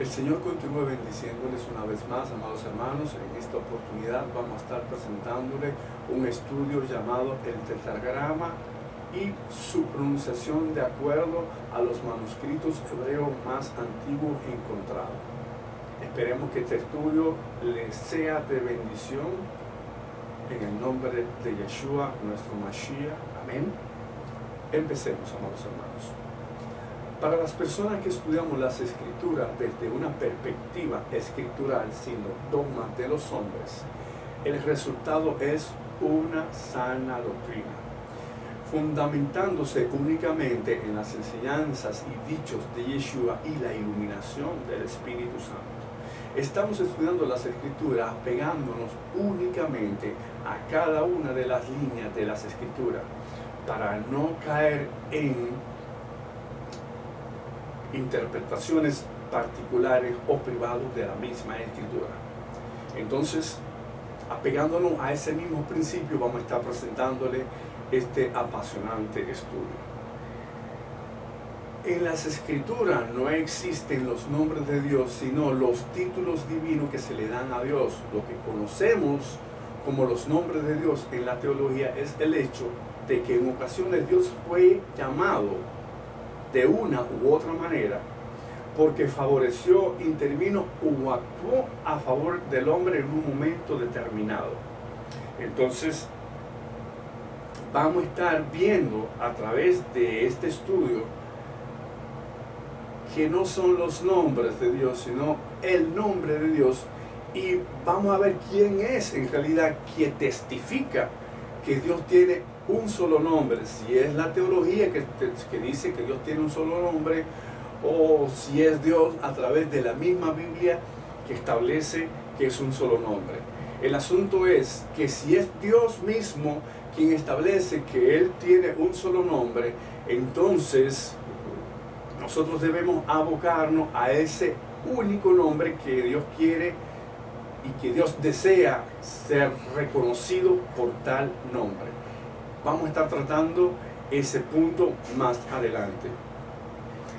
El Señor continúe bendiciéndoles una vez más, amados hermanos. En esta oportunidad vamos a estar presentándole un estudio llamado el tetragrama y su pronunciación de acuerdo a los manuscritos hebreos más antiguos encontrados. Esperemos que este estudio les sea de bendición en el nombre de Yeshua, nuestro Mashiach. Amén. Empecemos, amados hermanos. Para las personas que estudiamos las escrituras desde una perspectiva escritural, sin los dogmas de los hombres, el resultado es una sana doctrina, fundamentándose únicamente en las enseñanzas y dichos de Yeshua y la iluminación del Espíritu Santo. Estamos estudiando las escrituras apegándonos únicamente a cada una de las líneas de las escrituras para no caer en interpretaciones particulares o privadas de la misma escritura. Entonces, apegándonos a ese mismo principio, vamos a estar presentándole este apasionante estudio. En las escrituras no existen los nombres de Dios, sino los títulos divinos que se le dan a Dios. Lo que conocemos como los nombres de Dios en la teología es el hecho de que en ocasiones Dios fue llamado de una u otra manera porque favoreció, intervino o actuó a favor del hombre en un momento determinado. Entonces, vamos a estar viendo a través de este estudio que no son los nombres de Dios, sino el nombre de Dios, y vamos a ver quién es en realidad quien testifica que Dios tiene un solo nombre, si es la teología que dice que Dios tiene un solo nombre, o si es Dios a través de la misma Biblia que establece que es un solo nombre. El asunto es que si es Dios mismo quien establece que Él tiene un solo nombre, entonces nosotros debemos abocarnos a ese único nombre que Dios quiere y que Dios desea ser reconocido por tal nombre. Vamos a estar tratando ese punto más adelante.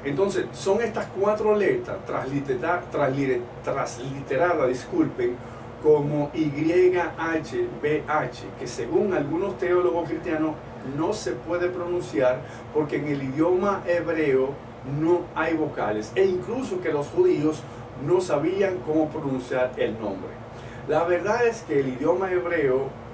Entonces, son estas cuatro letras transliteradas, disculpen, como YHWH, que según algunos teólogos cristianos no se puede pronunciar porque en el idioma hebreo no hay vocales, e incluso que los judíos no sabían cómo pronunciar el nombre. La verdad es que el idioma hebreo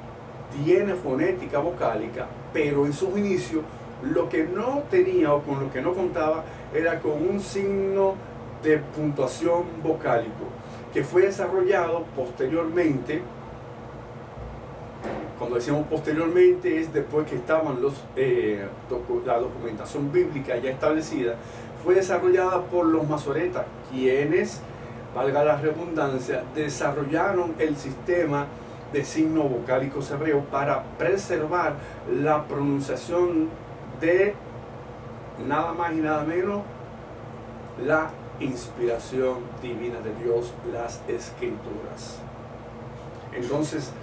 tiene fonética vocálica, pero en sus inicios lo que no tenía o con lo que no contaba era con un signo de puntuación vocálico que fue desarrollado posteriormente. Cuando decimos posteriormente es después que estaban la documentación bíblica ya establecida. Fue desarrollada por los masoretas, quienes, valga la redundancia, desarrollaron el sistema de signos vocálicos hebreos para preservar la pronunciación de nada más y nada menos la inspiración divina de Dios, las escrituras. Entonces,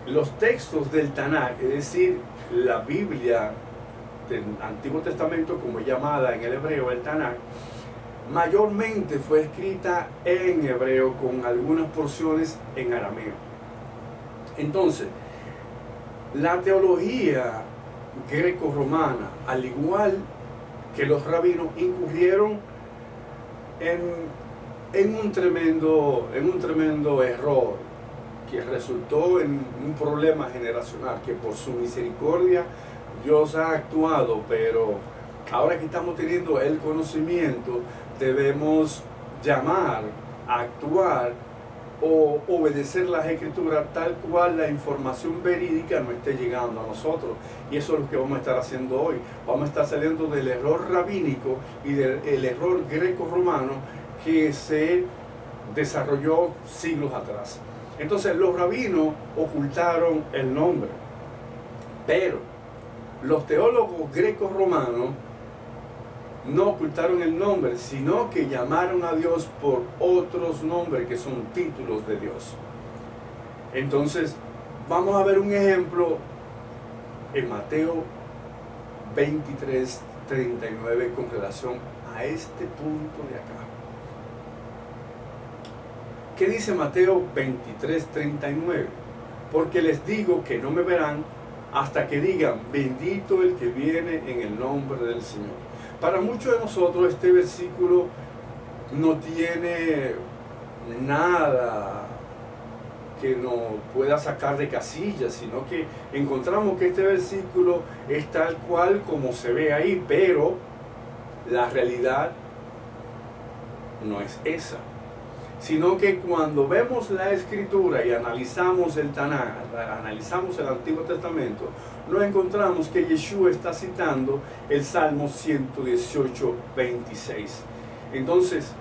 los textos del Tanakh, es decir, la Biblia del Antiguo Testamento, como es llamada en el hebreo el Tanakh, mayormente fue escrita en hebreo con algunas porciones en arameo. Entonces, la teología greco-romana, al igual que los rabinos, incurrieron en un tremendo error que resultó en un problema generacional, que por su misericordia Dios ha actuado, pero ahora que estamos teniendo el conocimiento, debemos llamar, actuar o obedecer las escrituras tal cual la información verídica no esté llegando a nosotros. Y eso es lo que vamos a estar haciendo hoy. Vamos a estar saliendo del error rabínico y del error greco-romano que se desarrolló siglos atrás. Entonces los rabinos ocultaron el nombre, pero los teólogos greco-romanos no ocultaron el nombre, sino que llamaron a Dios por otros nombres que son títulos de Dios. Entonces, vamos a ver un ejemplo en Mateo 23:39 con relación a este punto de acá. ¿Qué dice Mateo 23:39? Porque les digo que no me verán hasta que digan, bendito el que viene en el nombre del Señor. Para muchos de nosotros este versículo no tiene nada que nos pueda sacar de casillas, sino que encontramos que este versículo es tal cual como se ve ahí, pero la realidad no es esa. Sino que cuando vemos la Escritura y analizamos el Tanaj, analizamos el Antiguo Testamento, nos encontramos que Yeshua está citando el Salmo 118:26. Entonces,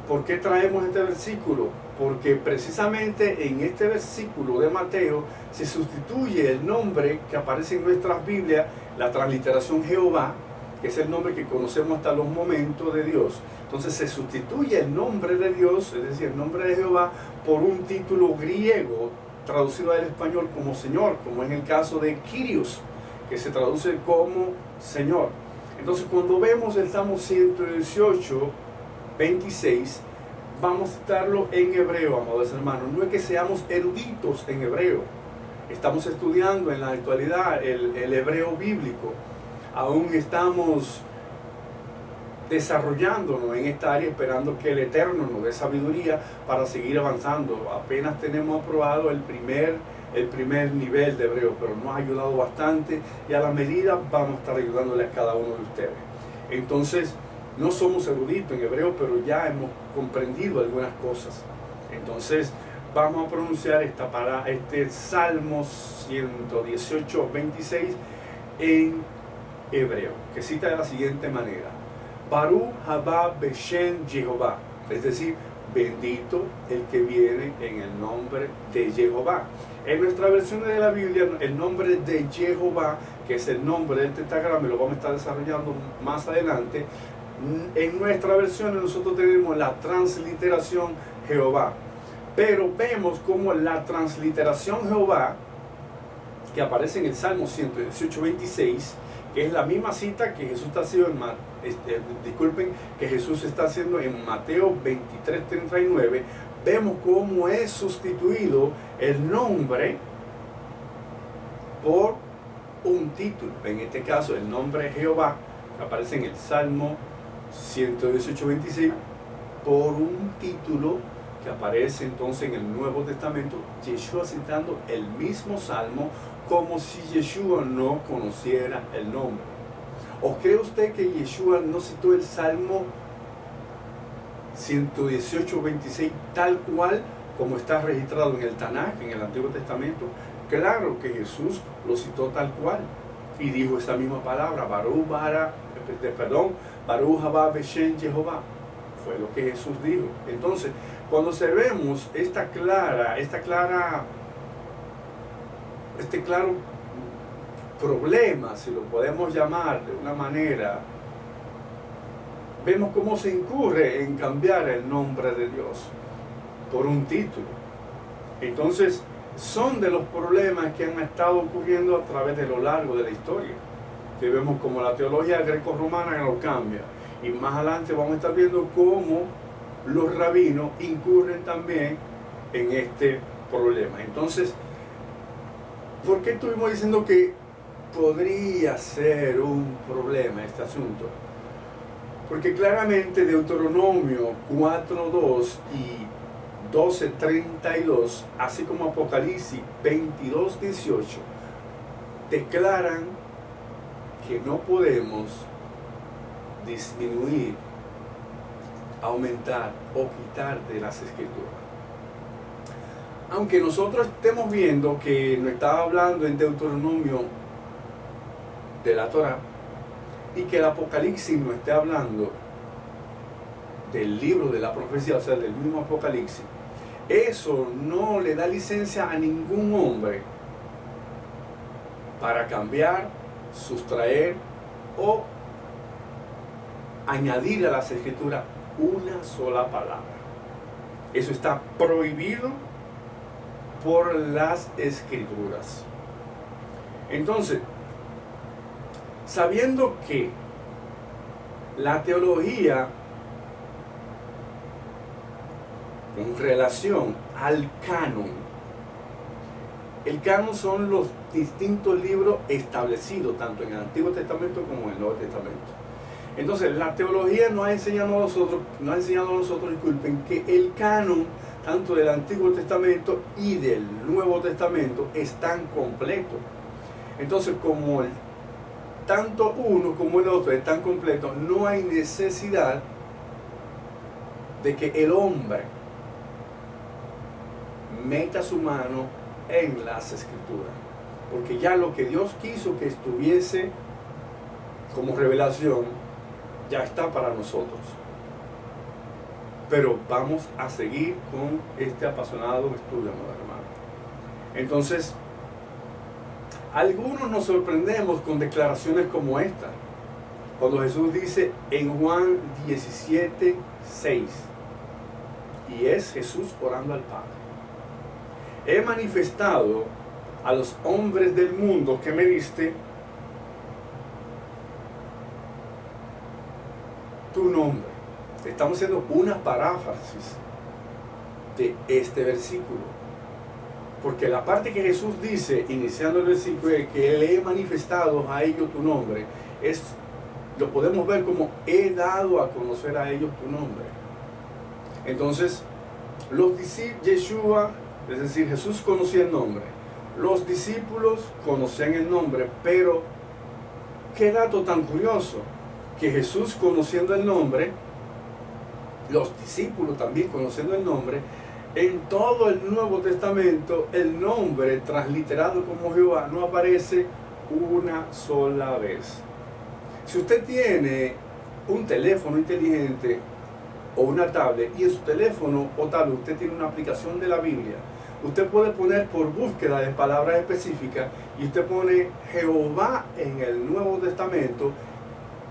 ¿por qué traemos este versículo? Porque precisamente en este versículo de Mateo se sustituye el nombre que aparece en nuestras Biblias, la transliteración Jehová, que es el nombre que conocemos hasta los momentos de Dios. Entonces se sustituye el nombre de Dios, es decir, el nombre de Jehová, por un título griego traducido al español como Señor, como en el caso de Kyrios, que se traduce como Señor. Entonces cuando vemos el Salmo 118:26, vamos a citarlo en hebreo, amados hermanos. No es que seamos eruditos en hebreo, estamos estudiando en la actualidad el hebreo bíblico. Aún estamos desarrollándonos en esta área, esperando que el Eterno nos dé sabiduría para seguir avanzando. Apenas tenemos aprobado el primer nivel de hebreo, pero nos ha ayudado bastante y a la medida vamos a estar ayudándole a cada uno de ustedes. Entonces, no somos eruditos en hebreo, pero ya hemos comprendido algunas cosas. Entonces, vamos a pronunciar este Salmo 118:26 en hebreo, que cita de la siguiente manera: Baruch haba beshem Jehová, es decir, bendito el que viene en el nombre de Jehová. En nuestra versión de la Biblia, el nombre de Jehová, que es el nombre del tetragrama, lo vamos a estar desarrollando más adelante. En nuestra versión nosotros tenemos la transliteración Jehová, pero vemos como la transliteración Jehová, que aparece en el Salmo 118:26, que es la misma cita que Jesús está haciendo que Jesús está haciendo en Mateo 23:39, vemos cómo es sustituido el nombre por un título. En este caso, el nombre Jehová, que aparece en el Salmo 118:26, por un título que aparece entonces en el Nuevo Testamento, Yeshua citando el mismo Salmo como si Yeshua no conociera el nombre. ¿O cree usted que Yeshua no citó el Salmo 118:26 tal cual como está registrado en el Tanaj, en el Antiguo Testamento? Claro que Jesús lo citó tal cual y dijo esa misma palabra, Baruch haba beshem Jehová. Fue lo que Jesús dijo. Entonces, cuando observemos este claro problema, si lo podemos llamar de una manera, vemos cómo se incurre en cambiar el nombre de Dios por un título. Entonces, son de los problemas que han estado ocurriendo a través de lo largo de la historia, que vemos como la teología greco-romana lo cambia, y más adelante vamos a estar viendo cómo los rabinos incurren también en este problema. Entonces, ¿por qué estuvimos diciendo que podría ser un problema este asunto? Porque claramente Deuteronomio 4:2 y 12:32, así como Apocalipsis 22:18, declaran que no podemos disminuir, aumentar o quitar de las Escrituras. Aunque nosotros estemos viendo que nos está hablando en Deuteronomio de la Torá y que el Apocalipsis nos esté hablando del libro de la profecía, o sea, del mismo Apocalipsis, eso no le da licencia a ningún hombre para cambiar, sustraer o añadir a las Escrituras una sola palabra. Eso está prohibido por las Escrituras. Entonces, sabiendo que la teología con relación al canon. El canon son los distintos libros establecidos, tanto en el Antiguo Testamento como en el Nuevo Testamento. Entonces, la teología nos ha enseñado a nosotros, disculpen, que el canon, tanto del Antiguo Testamento y del Nuevo Testamento, están completos. Entonces, como tanto uno como el otro están completos, no hay necesidad de que el hombre meta su mano en las Escrituras, porque ya lo que Dios quiso que estuviese como revelación ya está para nosotros. Pero vamos a seguir con este apasionado estudio, amado hermano. Entonces, algunos nos sorprendemos con declaraciones como esta, cuando Jesús dice en Juan 17:6, y es Jesús orando al Padre: he manifestado a los hombres del mundo que me diste tu nombre. Estamos haciendo una paráfrasis de este versículo, porque la parte que Jesús dice iniciando el versículo es que le he manifestado a ellos tu nombre, lo podemos ver como he dado a conocer a ellos tu nombre. Entonces, los discípulos, Yeshua, es decir, Jesús conocía el nombre, los discípulos conocían el nombre, pero qué dato tan curioso, que Jesús conociendo el nombre, los discípulos también conociendo el nombre, en todo el Nuevo Testamento el nombre transliterado como Jehová no aparece una sola vez. Si usted tiene un teléfono inteligente o una tablet, y en su teléfono o tablet usted tiene una aplicación de la Biblia, usted puede poner por búsqueda de palabras específicas y usted pone Jehová en el Nuevo Testamento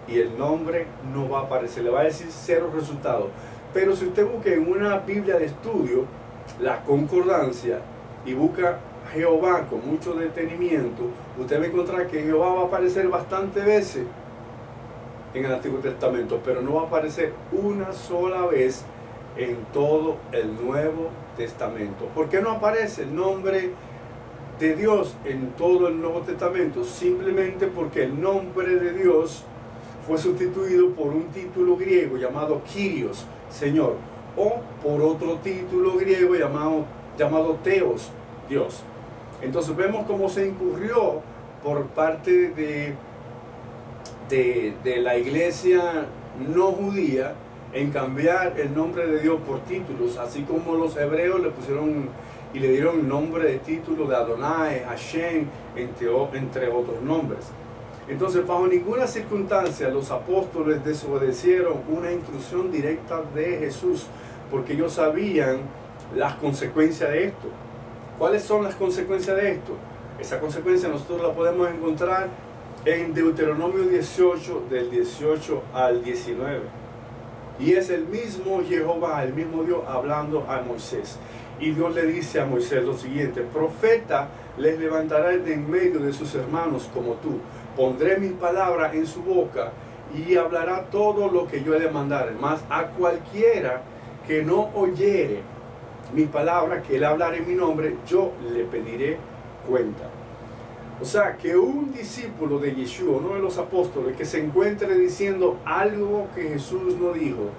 y el nombre no va a aparecer, le va a decir 0 resultados. Pero si usted busca en una Biblia de estudio la concordancia y busca Jehová con mucho detenimiento, usted va a encontrar que Jehová va a aparecer bastantes veces en el Antiguo Testamento, pero no va a aparecer una sola vez en todo el Nuevo Testamento. ¿Por qué no aparece el nombre de Dios en todo el Nuevo Testamento? Simplemente porque el nombre de Dios fue sustituido por un título griego llamado Kyrios, Señor, o por otro título griego llamado Theos, Dios. Entonces vemos cómo se incurrió por parte de la iglesia no judía en cambiar el nombre de Dios por títulos, así como los hebreos le pusieron y le dieron el nombre de título de Adonai, Hashem, entre otros nombres. Entonces, bajo ninguna circunstancia los apóstoles desobedecieron una instrucción directa de Jesús, porque ellos sabían las consecuencias de esto. ¿Cuáles son las consecuencias de esto? Esa consecuencia nosotros la podemos encontrar en Deuteronomio 18, del 18 al 19. Y es el mismo Jehová, el mismo Dios, hablando a Moisés. Y Dios le dice a Moisés lo siguiente: profeta les levantará de en medio de sus hermanos como tú. Pondré mis palabras en su boca y hablará todo lo que yo le mandare. Mas a cualquiera que no oyere mis palabras, que él hablará en mi nombre, yo le pediré cuenta. O sea, que un discípulo de Yeshua, uno de los apóstoles, que se encuentre diciendo algo que Jesús no dijo,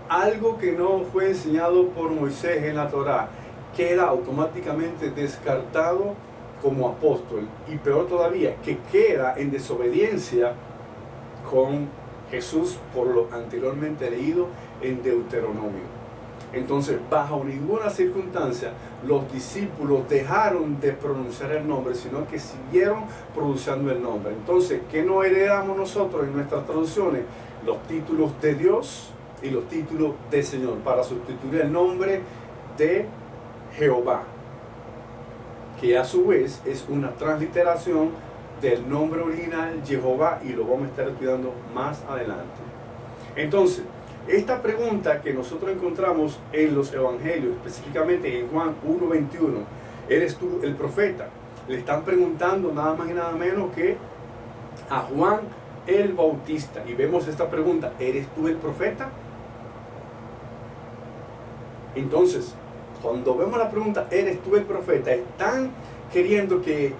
algo que no fue enseñado por Moisés en la Torá, queda automáticamente descartado como apóstol, y peor todavía, que queda en desobediencia con Jesús por lo anteriormente leído en Deuteronomio. Entonces, bajo ninguna circunstancia los discípulos dejaron de pronunciar el nombre, sino que siguieron pronunciando el nombre. Entonces, ¿qué no heredamos nosotros en nuestras traducciones? Los títulos de Dios y los títulos de Señor, para sustituir el nombre de Jehová, que a su vez es una transliteración del nombre original Jehová, y lo vamos a estar estudiando más adelante. Entonces, esta pregunta que nosotros encontramos en los evangelios, específicamente en Juan 1:21, ¿eres tú el profeta? Le están preguntando nada más y nada menos que a Juan el Bautista, y vemos esta pregunta: ¿eres tú el profeta? Entonces, cuando vemos la pregunta, ¿eres tú el profeta?, están queriendo que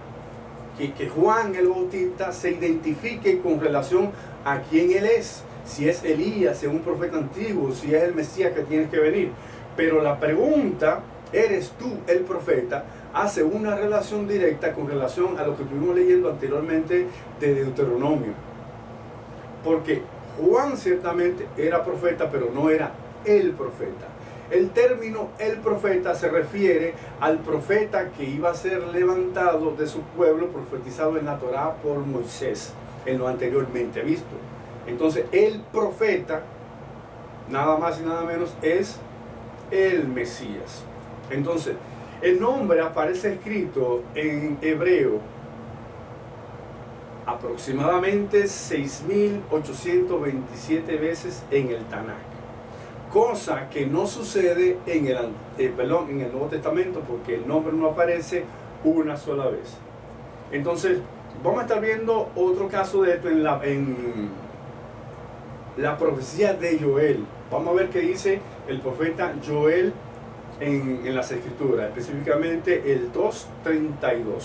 Juan el Bautista se identifique con relación a quién él es, si es Elías, si es un profeta antiguo, si es el Mesías que tiene que venir. Pero la pregunta, ¿eres tú el profeta?, hace una relación directa con relación a lo que estuvimos leyendo anteriormente de Deuteronomio. Porque Juan ciertamente era profeta, pero no era el profeta. El término el profeta se refiere al profeta que iba a ser levantado de su pueblo, profetizado en la Torá por Moisés, en lo anteriormente visto. Entonces, el profeta, nada más y nada menos, es el Mesías. Entonces, el nombre aparece escrito en hebreo aproximadamente 6.827 veces en el Tanaj. Cosa que no sucede en el Nuevo Testamento, porque el nombre no aparece una sola vez. Entonces, vamos a estar viendo otro caso de esto en la profecía de Joel. Vamos a ver qué dice el profeta Joel en las Escrituras, específicamente el 2:32.